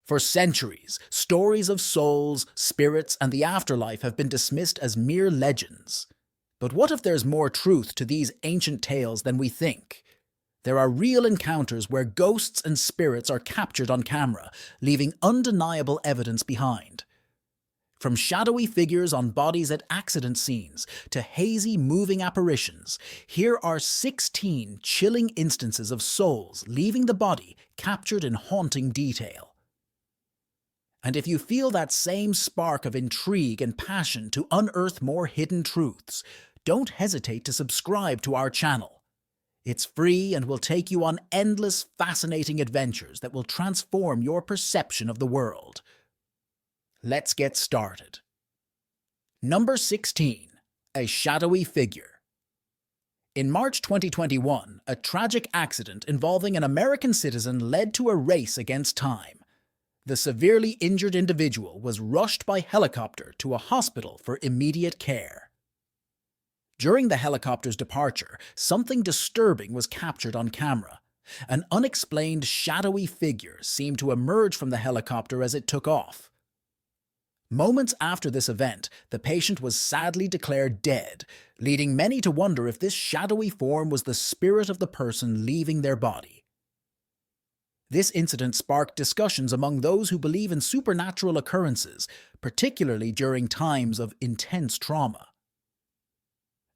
For centuries, stories of souls, spirits, and the afterlife have been dismissed as mere legends. But what if there's more truth to these ancient tales than we think? There are real encounters where ghosts and spirits are captured on camera, leaving undeniable evidence behind. From shadowy figures on bodies at accident scenes to hazy, moving apparitions, here are 16 chilling instances of souls leaving the body captured in haunting detail. And if you feel that same spark of intrigue and passion to unearth more hidden truths, don't hesitate to subscribe to our channel. It's free and will take you on endless, fascinating adventures that will transform your perception of the world. Let's get started. Number 16. A shadowy figure. In March 2021, a tragic accident involving an American citizen led to a race against time. The severely injured individual was rushed by helicopter to a hospital for immediate care. During the helicopter's departure, something disturbing was captured on camera. An unexplained shadowy figure seemed to emerge from the helicopter as it took off. Moments after this event, the patient was sadly declared dead, leading many to wonder if this shadowy form was the spirit of the person leaving their body. This incident sparked discussions among those who believe in supernatural occurrences, particularly during times of intense trauma.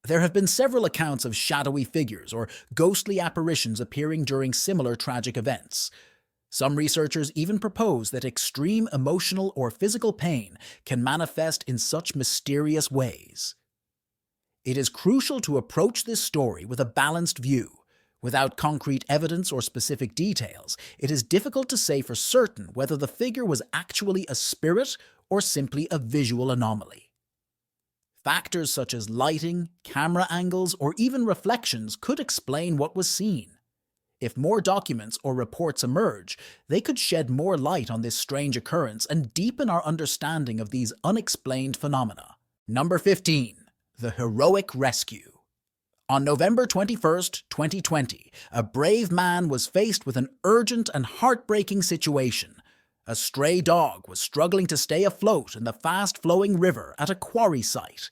There have been several accounts of shadowy figures or ghostly apparitions appearing during similar tragic events. Some researchers even propose that extreme emotional or physical pain can manifest in such mysterious ways. It is crucial to approach this story with a balanced view. Without concrete evidence or specific details, it is difficult to say for certain whether the figure was actually a spirit or simply a visual anomaly. Factors such as lighting, camera angles, or even reflections could explain what was seen. If more documents or reports emerge, they could shed more light on this strange occurrence and deepen our understanding of these unexplained phenomena. Number 15. The heroic rescue. On November 21, 2020, a brave man was faced with an urgent and heartbreaking situation. A stray dog was struggling to stay afloat in the fast-flowing river at a quarry site.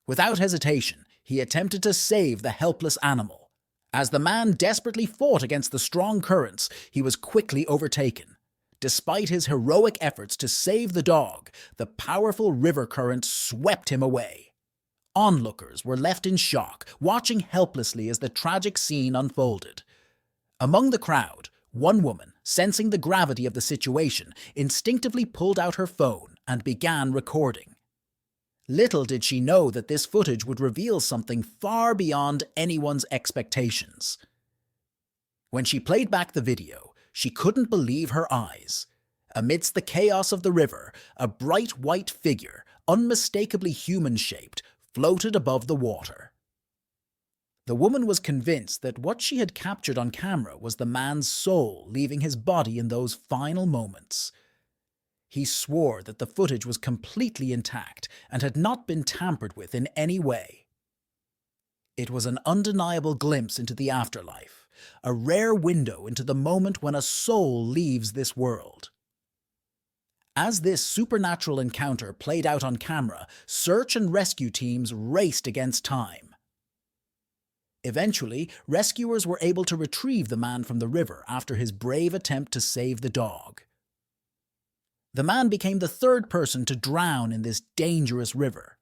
Without hesitation, he attempted to save the helpless animal. As the man desperately fought against the strong currents, he was quickly overtaken. Despite his heroic efforts to save the dog, the powerful river current swept him away. Onlookers were left in shock, watching helplessly as the tragic scene unfolded. Among the crowd, one woman, sensing the gravity of the situation, instinctively pulled out her phone and began recording. Little did she know that this footage would reveal something far beyond anyone's expectations. When she played back the video, she couldn't believe her eyes. Amidst the chaos of the river, a bright white figure, unmistakably human-shaped, floated above the water. The woman was convinced that what she had captured on camera was the man's soul leaving his body in those final moments. He swore that the footage was completely intact and had not been tampered with in any way. It was an undeniable glimpse into the afterlife, a rare window into the moment when a soul leaves this world. As this supernatural encounter played out on camera, search and rescue teams raced against time. Eventually, rescuers were able to retrieve the man from the river after his brave attempt to save the dog. The man became the third person to drown in this dangerous river.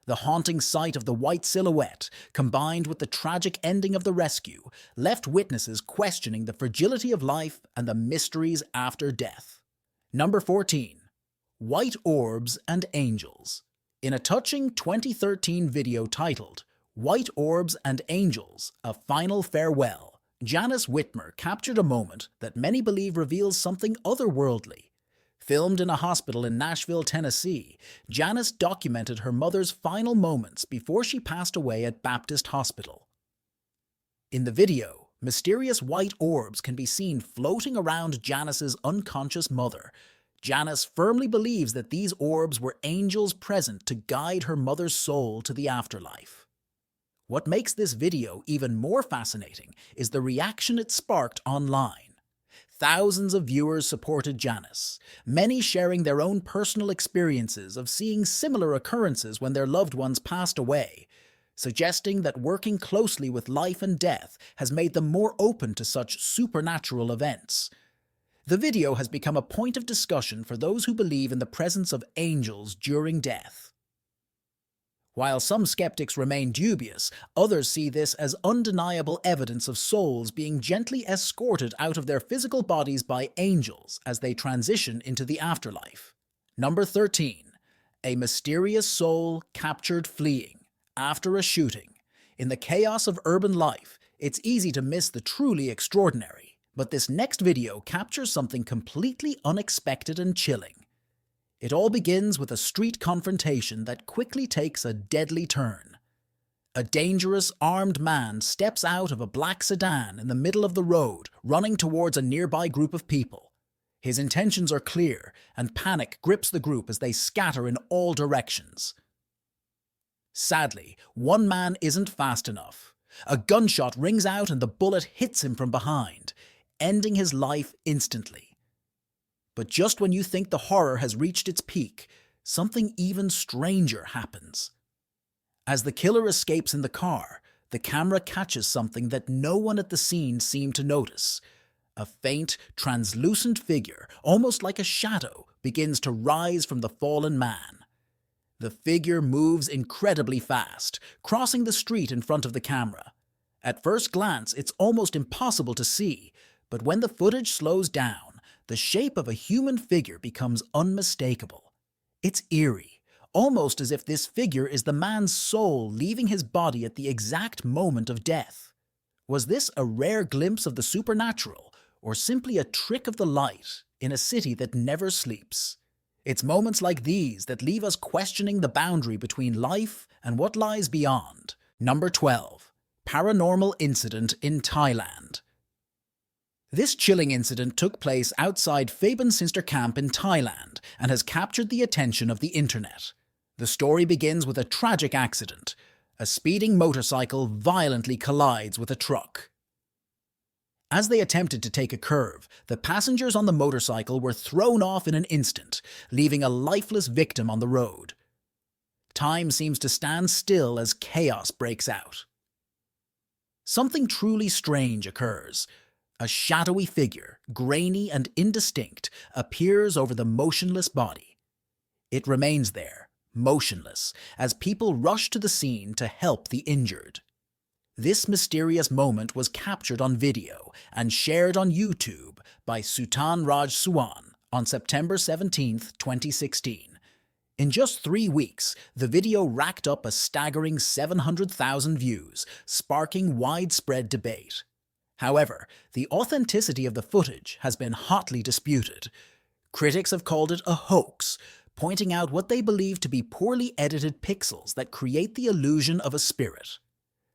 The haunting sight of the white silhouette, combined with the tragic ending of the rescue, left witnesses questioning the fragility of life and the mysteries after death. Number 14. White Orbs and Angels. In a touching 2013 video titled, White Orbs and Angels, A Final Farewell, Janice Whitmer captured a moment that many believe reveals something otherworldly. Filmed in a hospital in Nashville, Tennessee, Janice documented her mother's final moments before she passed away at Baptist Hospital. In the video, mysterious white orbs can be seen floating around Janice's unconscious mother. Janice firmly believes that these orbs were angels present to guide her mother's soul to the afterlife. What makes this video even more fascinating is the reaction it sparked online. Thousands of viewers supported Janice, many sharing their own personal experiences of seeing similar occurrences when their loved ones passed away, suggesting that working closely with life and death has made them more open to such supernatural events. The video has become a point of discussion for those who believe in the presence of angels during death. While some skeptics remain dubious, others see this as undeniable evidence of souls being gently escorted out of their physical bodies by angels as they transition into the afterlife. Number 13. A mysterious soul captured fleeing after a shooting. In the chaos of urban life, it's easy to miss the truly extraordinary, but this next video captures something completely unexpected and chilling. It all begins with a street confrontation that quickly takes a deadly turn. A dangerous, armed man steps out of a black sedan in the middle of the road, running towards a nearby group of people. His intentions are clear, and panic grips the group as they scatter in all directions. Sadly, one man isn't fast enough. A gunshot rings out and the bullet hits him from behind, ending his life instantly. But just when you think the horror has reached its peak, something even stranger happens. As the killer escapes in the car, the camera catches something that no one at the scene seemed to notice. A faint, translucent figure, almost like a shadow, begins to rise from the fallen man. The figure moves incredibly fast, crossing the street in front of the camera. At first glance, it's almost impossible to see, but when the footage slows down, the shape of a human figure becomes unmistakable. It's eerie, almost as if this figure is the man's soul leaving his body at the exact moment of death. Was this a rare glimpse of the supernatural, or simply a trick of the light in a city that never sleeps? It's moments like these that leave us questioning the boundary between life and what lies beyond. Number 12. Paranormal incident in Thailand. This chilling incident took place outside Phaban Sister Camp in Thailand and has captured the attention of the internet. The story begins with a tragic accident. A speeding motorcycle violently collides with a truck. As they attempted to take a curve, the passengers on the motorcycle were thrown off in an instant, leaving a lifeless victim on the road. Time seems to stand still as chaos breaks out. Something truly strange occurs. A shadowy figure, grainy and indistinct, appears over the motionless body. It remains there, motionless, as people rush to the scene to help the injured. This mysterious moment was captured on video and shared on YouTube by Sutan Raj Suwan on September 17, 2016. In just 3 weeks, the video racked up a staggering 700,000 views, sparking widespread debate. However, the authenticity of the footage has been hotly disputed. Critics have called it a hoax, pointing out what they believe to be poorly edited pixels that create the illusion of a spirit.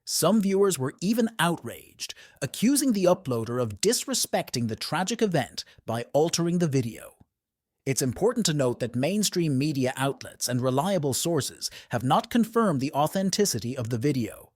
Some viewers were even outraged, accusing the uploader of disrespecting the tragic event by altering the video. It's important to note that mainstream media outlets and reliable sources have not confirmed the authenticity of the video.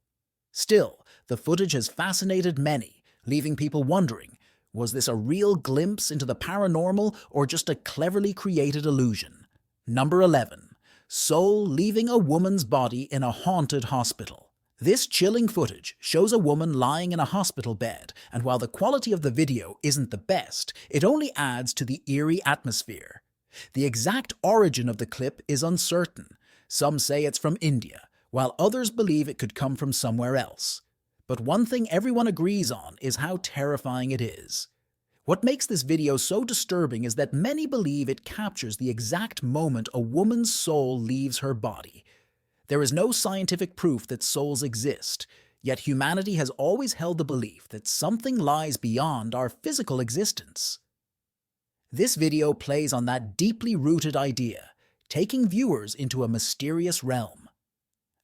Still, the footage has fascinated many, leaving people wondering, was this a real glimpse into the paranormal or just a cleverly created illusion? Number 11. Soul leaving a woman's body in a haunted hospital. This chilling footage shows a woman lying in a hospital bed, and while the quality of the video isn't the best, it only adds to the eerie atmosphere. The exact origin of the clip is uncertain. Some say it's from India, while others believe it could come from somewhere else. But one thing everyone agrees on is how terrifying it is. What makes this video so disturbing is that many believe it captures the exact moment a woman's soul leaves her body. There is no scientific proof that souls exist, yet humanity has always held the belief that something lies beyond our physical existence. This video plays on that deeply rooted idea, taking viewers into a mysterious realm.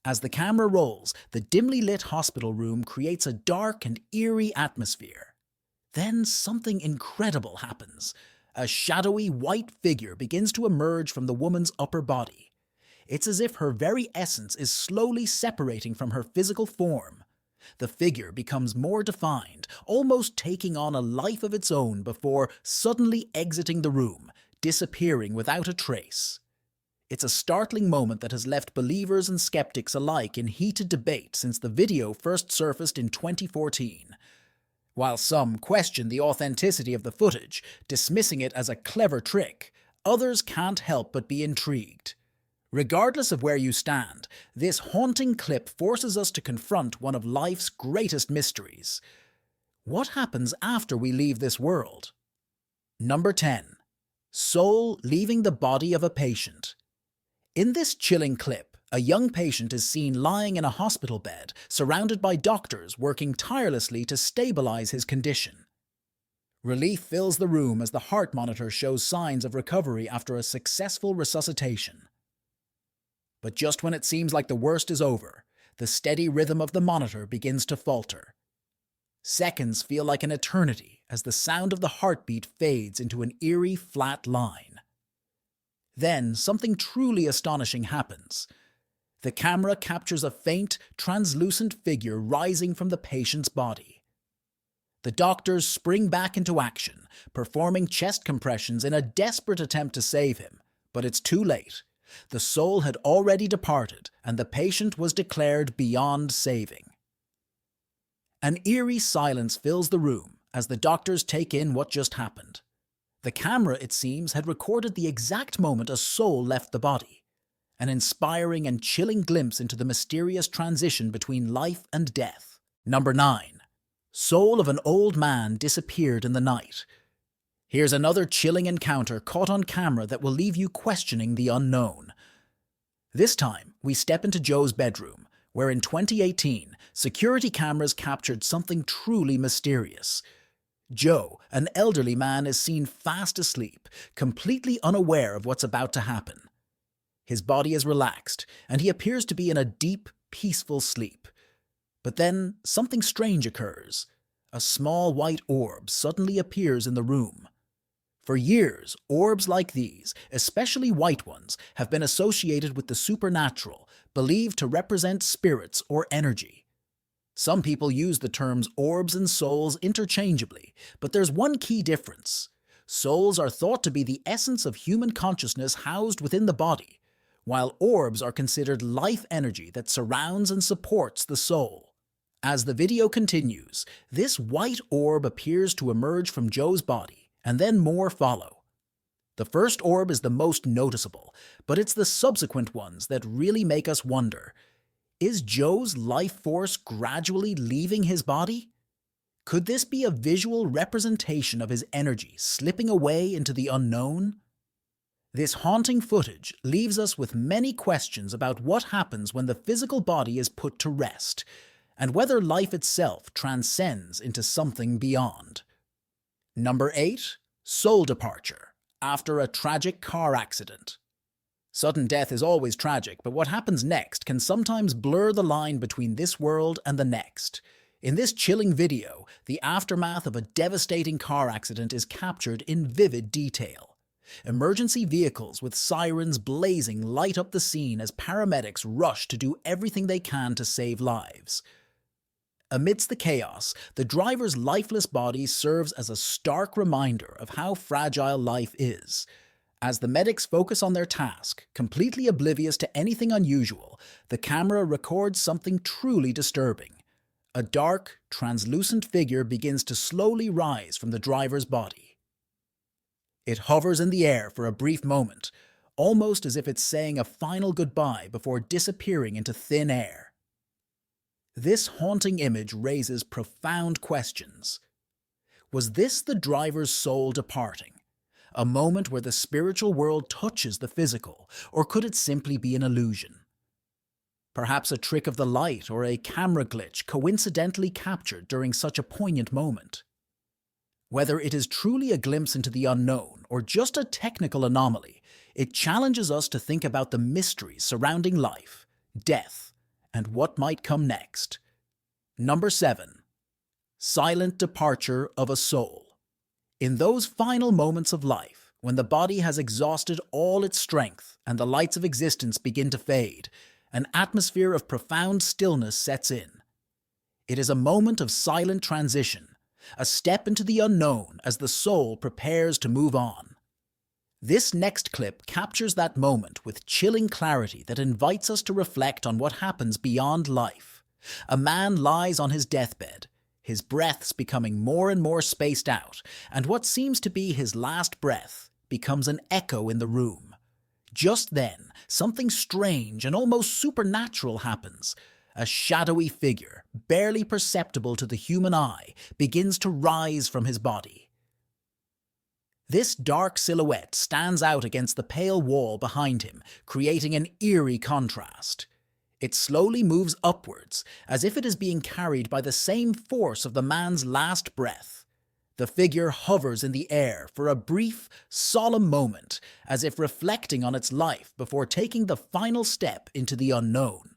As the camera rolls, the dimly lit hospital room creates a dark and eerie atmosphere. Then something incredible happens. A shadowy white figure begins to emerge from the woman's upper body. It's as if her very essence is slowly separating from her physical form. The figure becomes more defined, almost taking on a life of its own before suddenly exiting the room, disappearing without a trace. It's a startling moment that has left believers and skeptics alike in heated debate since the video first surfaced in 2014. While some question the authenticity of the footage, dismissing it as a clever trick, others can't help but be intrigued. Regardless of where you stand, this haunting clip forces us to confront one of life's greatest mysteries. What happens after we leave this world? Number 10. Soul leaving the body of a patient. In this chilling clip, a young patient is seen lying in a hospital bed, surrounded by doctors working tirelessly to stabilize his condition. Relief fills the room as the heart monitor shows signs of recovery after a successful resuscitation. But just when it seems like the worst is over, the steady rhythm of the monitor begins to falter. Seconds feel like an eternity as the sound of the heartbeat fades into an eerie, flat line. Then, something truly astonishing happens. The camera captures a faint, translucent figure rising from the patient's body. The doctors spring back into action, performing chest compressions in a desperate attempt to save him, but it's too late. The soul had already departed, and the patient was declared beyond saving. An eerie silence fills the room as the doctors take in what just happened. The camera, it seems, had recorded the exact moment a soul left the body, an inspiring and chilling glimpse into the mysterious transition between life and death. Number 9. Soul of an old man disappeared in the night. Here's another chilling encounter caught on camera that will leave you questioning the unknown. This time, we step into Joe's bedroom, where in 2018, security cameras captured something truly mysterious. Joe, an elderly man, is seen fast asleep, completely unaware of what's about to happen. His body is relaxed, and he appears to be in a deep, peaceful sleep. But then, something strange occurs. A small white orb suddenly appears in the room. For years, orbs like these, especially white ones, have been associated with the supernatural, believed to represent spirits or energy. Some people use the terms orbs and souls interchangeably, but there's one key difference. Souls are thought to be the essence of human consciousness housed within the body, while orbs are considered life energy that surrounds and supports the soul. As the video continues, this white orb appears to emerge from Joe's body, and then more follow. The first orb is the most noticeable, but it's the subsequent ones that really make us wonder. Is Joe's life force gradually leaving his body? Could this be a visual representation of his energy slipping away into the unknown? This haunting footage leaves us with many questions about what happens when the physical body is put to rest, and whether life itself transcends into something beyond. Number 8. Soul departure after a tragic car accident. Sudden death is always tragic, but what happens next can sometimes blur the line between this world and the next. In this chilling video, the aftermath of a devastating car accident is captured in vivid detail. Emergency vehicles with sirens blazing light up the scene as paramedics rush to do everything they can to save lives. Amidst the chaos, the driver's lifeless body serves as a stark reminder of how fragile life is. As the medics focus on their task, completely oblivious to anything unusual, the camera records something truly disturbing. A dark, translucent figure begins to slowly rise from the driver's body. It hovers in the air for a brief moment, almost as if it's saying a final goodbye before disappearing into thin air. This haunting image raises profound questions. Was this the driver's soul departing? A moment where the spiritual world touches the physical, or could it simply be an illusion? Perhaps a trick of the light or a camera glitch coincidentally captured during such a poignant moment. Whether it is truly a glimpse into the unknown or just a technical anomaly, it challenges us to think about the mysteries surrounding life, death, and what might come next. Number 7. Silent departure of a soul. In those final moments of life, when the body has exhausted all its strength and the lights of existence begin to fade, an atmosphere of profound stillness sets in. It is a moment of silent transition, a step into the unknown as the soul prepares to move on. This next clip captures that moment with chilling clarity that invites us to reflect on what happens beyond life. A man lies on his deathbed, his breaths becoming more and more spaced out, and what seems to be his last breath becomes an echo in the room. Just then, something strange and almost supernatural happens. A shadowy figure, barely perceptible to the human eye, begins to rise from his body. This dark silhouette stands out against the pale wall behind him, creating an eerie contrast. It slowly moves upwards, as if it is being carried by the same force of the man's last breath. The figure hovers in the air for a brief, solemn moment, as if reflecting on its life before taking the final step into the unknown.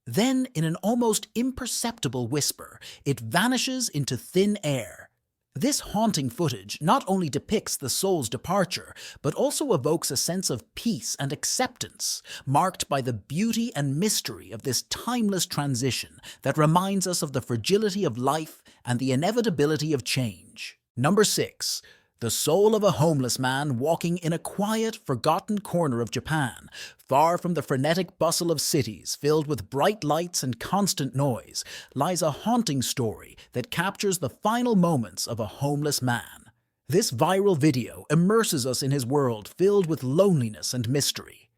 Then, in an almost imperceptible whisper, it vanishes into thin air. This haunting footage not only depicts the soul's departure, but also evokes a sense of peace and acceptance, marked by the beauty and mystery of this timeless transition that reminds us of the fragility of life and the inevitability of change. Number 6. The soul of a homeless man walking in a quiet, forgotten corner of Japan, far from the frenetic bustle of cities filled with bright lights and constant noise, lies a haunting story that captures the final moments of a homeless man. This viral video immerses us in his world filled with loneliness and mystery.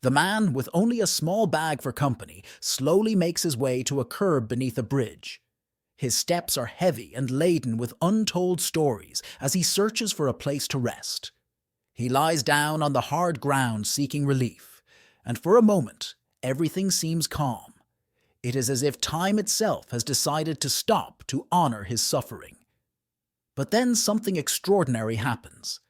The man, with only a small bag for company, slowly makes his way to a curb beneath a bridge. His steps are heavy and laden with untold stories as he searches for a place to rest. He lies down on the hard ground seeking relief, and for a moment, everything seems calm. It is as if time itself has decided to stop to honor his suffering. But then something extraordinary happens.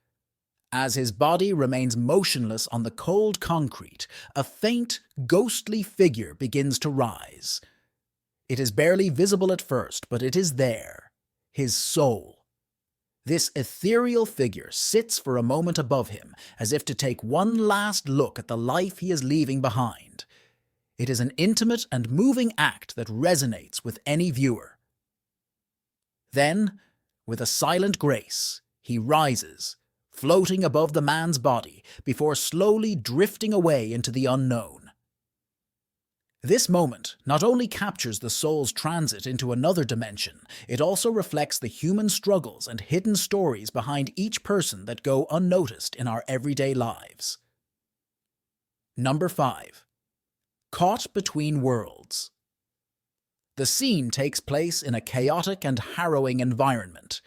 As his body remains motionless on the cold concrete, a faint, ghostly figure begins to rise. It is barely visible at first, but it is there, his soul. This ethereal figure sits for a moment above him, as if to take one last look at the life he is leaving behind. It is an intimate and moving act that resonates with any viewer. Then, with a silent grace, he rises, floating above the man's body before slowly drifting away into the unknown. This moment not only captures the soul's transit into another dimension, it also reflects the human struggles and hidden stories behind each person that go unnoticed in our everyday lives. Number 5. Caught between worlds. The scene takes place in a chaotic and harrowing environment.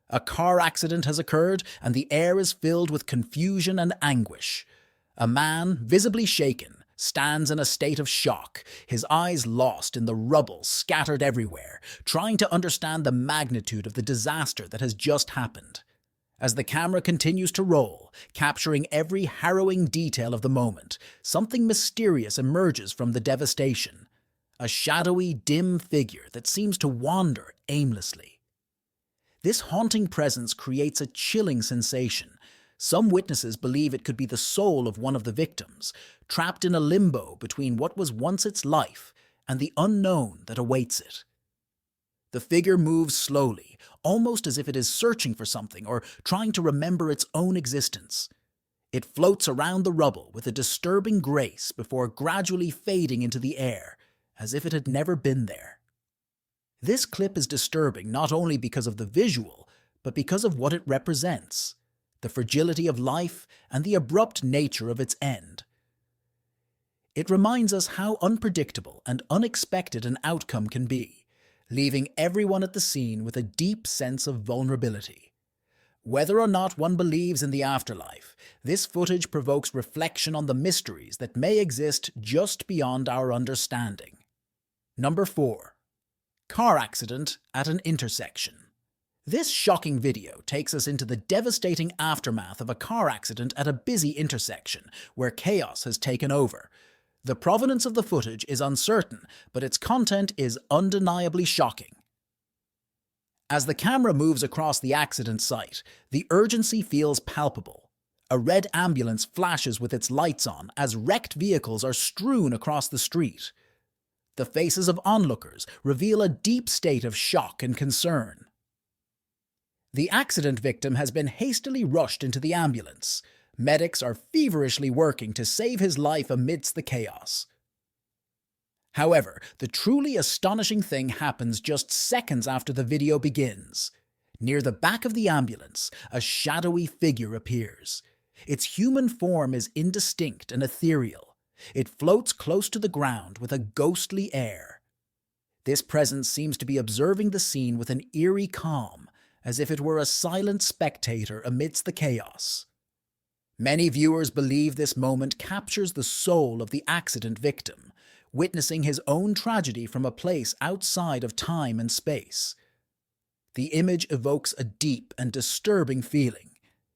A car accident has occurred, and the air is filled with confusion and anguish. A man, visibly shaken, stands in a state of shock, his eyes lost in the rubble scattered everywhere, trying to understand the magnitude of the disaster that has just happened. As the camera continues to roll, capturing every harrowing detail of the moment, something mysterious emerges from the devastation. A shadowy, dim figure that seems to wander aimlessly. This haunting presence creates a chilling sensation. Some witnesses believe it could be the soul of one of the victims, trapped in a limbo between what was once its life and the unknown that awaits it. The figure moves slowly, almost as if it is searching for something or trying to remember its own existence. It floats around the rubble with a disturbing grace before gradually fading into the air, as if it had never been there. This clip is disturbing not only because of the visual, but because of what it represents: the fragility of life and the abrupt nature of its end. It reminds us how unpredictable and unexpected an outcome can be, leaving everyone at the scene with a deep sense of vulnerability. Whether or not one believes in the afterlife, this footage provokes reflection on the mysteries that may exist just beyond our understanding. Number 4. Car accident at an intersection. This shocking video takes us into the devastating aftermath of a car accident at a busy intersection where chaos has taken over. The provenance of the footage is uncertain, but its content is undeniably shocking. As the camera moves across the accident site, the urgency feels palpable. A red ambulance flashes with its lights on as wrecked vehicles are strewn across the street. The faces of onlookers reveal a deep state of shock and concern. The accident victim has been hastily rushed into the ambulance. Medics are feverishly working to save his life amidst the chaos. However, the truly astonishing thing happens just seconds after the video begins. Near the back of the ambulance, a shadowy figure appears. Its human form is indistinct and ethereal. It floats close to the ground with a ghostly air. This presence seems to be observing the scene with an eerie calm, as if it were a silent spectator amidst the chaos. Many viewers believe this moment captures the soul of the accident victim, witnessing his own tragedy from a place outside of time and space. The image evokes a deep and disturbing feeling.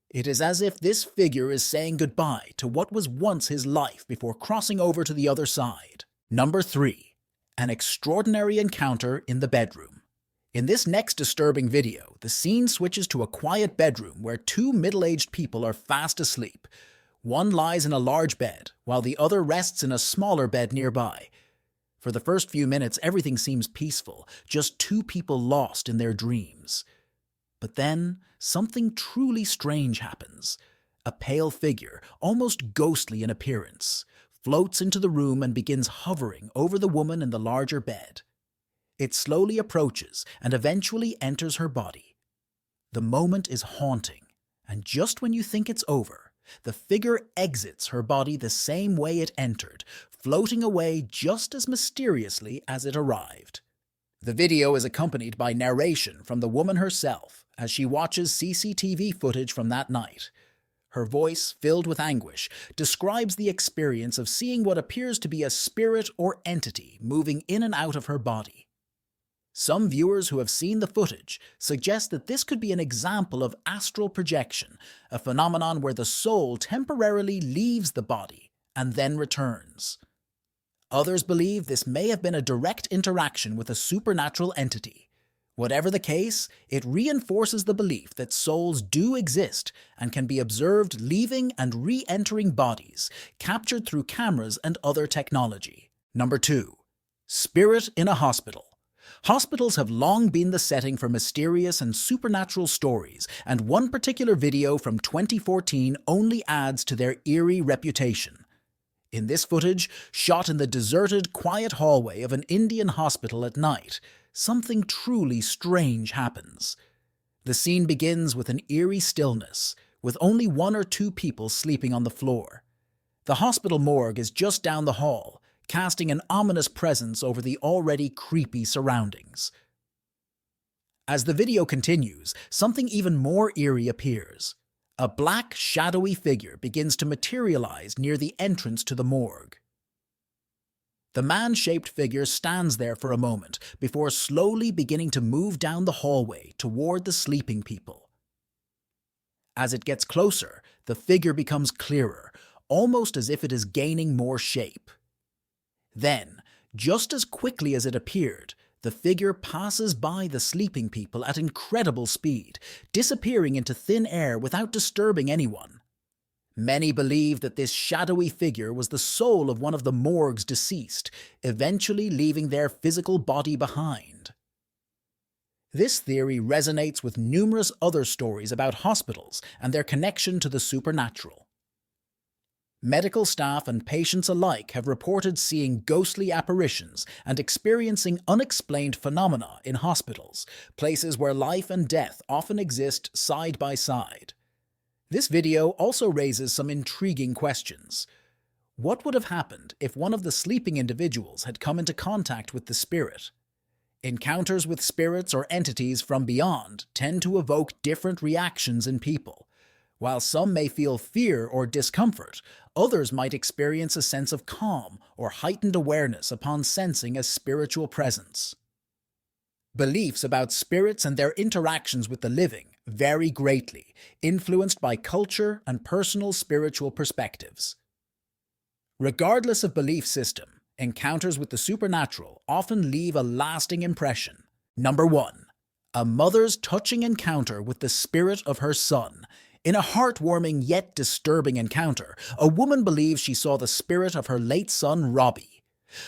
It is as if this figure is saying goodbye to what was once his life before crossing over to the other side. Number 3. An extraordinary encounter in the bedroom. In this next disturbing video, the scene switches to a quiet bedroom where two middle-aged people are fast asleep. One lies in a large bed, while the other rests in a smaller bed nearby. For the first few minutes, everything seems peaceful, just two people lost in their dreams. But then, something truly strange happens. A pale figure, almost ghostly in appearance, floats into the room and begins hovering over the woman in the larger bed. It slowly approaches and eventually enters her body. The moment is haunting, and just when you think it's over, the figure exits her body the same way it entered, floating away just as mysteriously as it arrived. The video is accompanied by narration from the woman herself as she watches CCTV footage from that night. Her voice, filled with anguish, describes the experience of seeing what appears to be a spirit or entity moving in and out of her body. Some viewers who have seen the footage suggest that this could be an example of astral projection, a phenomenon where the soul temporarily leaves the body and then returns. Others believe this may have been a direct interaction with a supernatural entity. Whatever the case, it reinforces the belief that souls do exist and can be observed leaving and re-entering bodies, captured through cameras and other technology. Number 2. Spirit in a hospital. Hospitals have long been the setting for mysterious and supernatural stories, and one particular video from 2014 only adds to their eerie reputation. In this footage, shot in the deserted, quiet hallway of an Indian hospital at night, something truly strange happens. The scene begins with an eerie stillness, with only one or two people sleeping on the floor. The hospital morgue is just down the hall, casting an ominous presence over the already creepy surroundings. As the video continues, something even more eerie appears. A black, shadowy figure begins to materialize near the entrance to the morgue. The man-shaped figure stands there for a moment before slowly beginning to move down the hallway toward the sleeping people. As it gets closer, the figure becomes clearer, almost as if it is gaining more shape. Then, just as quickly as it appeared, the figure passes by the sleeping people at incredible speed, disappearing into thin air without disturbing anyone. Many believe that this shadowy figure was the soul of one of the morgue's deceased, eventually leaving their physical body behind. This theory resonates with numerous other stories about hospitals and their connection to the supernatural. Medical staff and patients alike have reported seeing ghostly apparitions and experiencing unexplained phenomena in hospitals, places where life and death often exist side by side. This video also raises some intriguing questions. What would have happened if one of the sleeping individuals had come into contact with the spirit? Encounters with spirits or entities from beyond tend to evoke different reactions in people. While some may feel fear or discomfort, others might experience a sense of calm or heightened awareness upon sensing a spiritual presence. Beliefs about spirits and their interactions with the living vary greatly, influenced by culture and personal spiritual perspectives. Regardless of belief system, encounters with the supernatural often leave a lasting impression. Number 1. A mother's touching encounter with the spirit of her son. In a heartwarming yet disturbing encounter, a woman believes she saw the spirit of her late son, Robbie.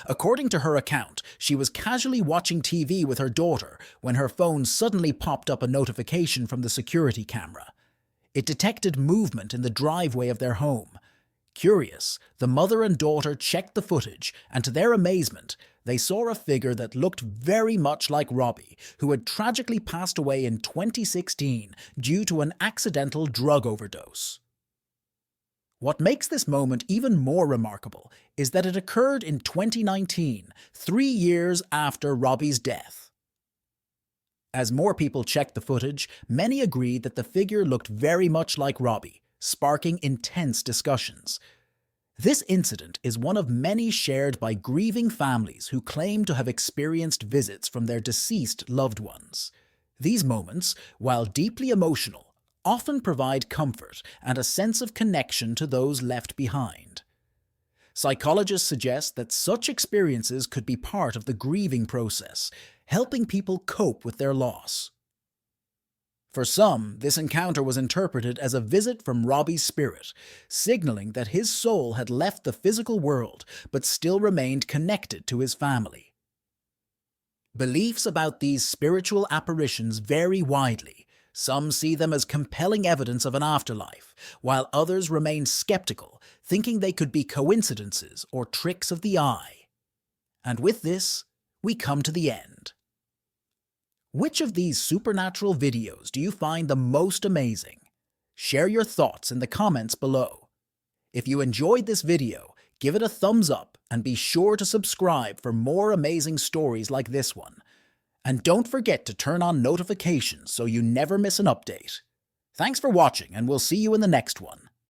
According to her account, she was casually watching TV with her daughter when her phone suddenly popped up a notification from the security camera. It detected movement in the driveway of their home. Curious, the mother and daughter checked the footage, and to their amazement, they saw a figure that looked very much like Robbie, who had tragically passed away in 2016 due to an accidental drug overdose. What makes this moment even more remarkable is that it occurred in 2019, 3 years after Robbie's death. As more people checked the footage, many agreed that the figure looked very much like Robbie, sparking intense discussions. This incident is one of many shared by grieving families who claim to have experienced visits from their deceased loved ones. These moments, while deeply emotional, often provide comfort and a sense of connection to those left behind. Psychologists suggest that such experiences could be part of the grieving process, helping people cope with their loss. For some, this encounter was interpreted as a visit from Robbie's spirit, signaling that his soul had left the physical world but still remained connected to his family. Beliefs about these spiritual apparitions vary widely. Some see them as compelling evidence of an afterlife, while others remain skeptical, thinking they could be coincidences or tricks of the eye. And with this, we come to the end. Which of these supernatural videos do you find the most amazing? Share your thoughts in the comments below. If you enjoyed this video, give it a thumbs up and be sure to subscribe for more amazing stories like this one. And don't forget to turn on notifications so you never miss an update. Thanks for watching, and we'll see you in the next one.